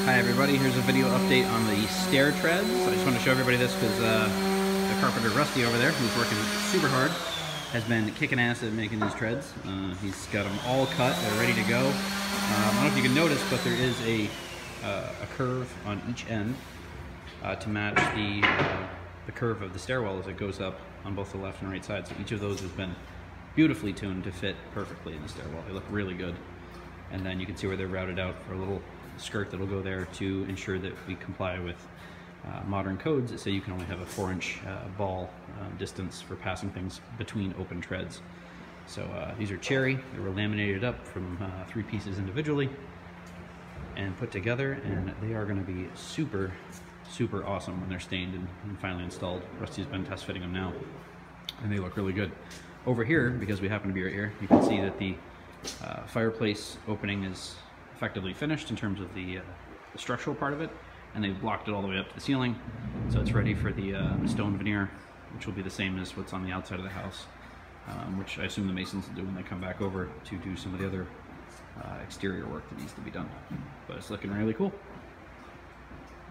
Hi everybody, here's a video update on the stair treads. I just want to show everybody this because the carpenter Rusty over there, who's working super hard, has been kicking ass at making these treads. He's got them all cut, they're ready to go. I don't know if you can notice, but there is a curve on each end to match the curve of the stairwell as it goes up on both the left and right side. So each of those has been beautifully tuned to fit perfectly in the stairwell. They look really good. And then you can see where they're routed out for a little skirt that'll go there to ensure that we comply with modern codes that say you can only have a 4-inch ball distance for passing things between open treads. So these are cherry. They were laminated up from 3 pieces individually and put together, and they are going to be super awesome when they're stained and finally installed. Rusty's been test fitting them now, and they look really good. Over here, because we happen to be right here, you can see that the fireplace opening is effectively finished in terms of the structural part of it, and they've blocked it all the way up to the ceiling, so it's ready for the stone veneer, which will be the same as what's on the outside of the house, which I assume the masons will do when they come back over to do some of the other exterior work that needs to be done. But it's looking really cool.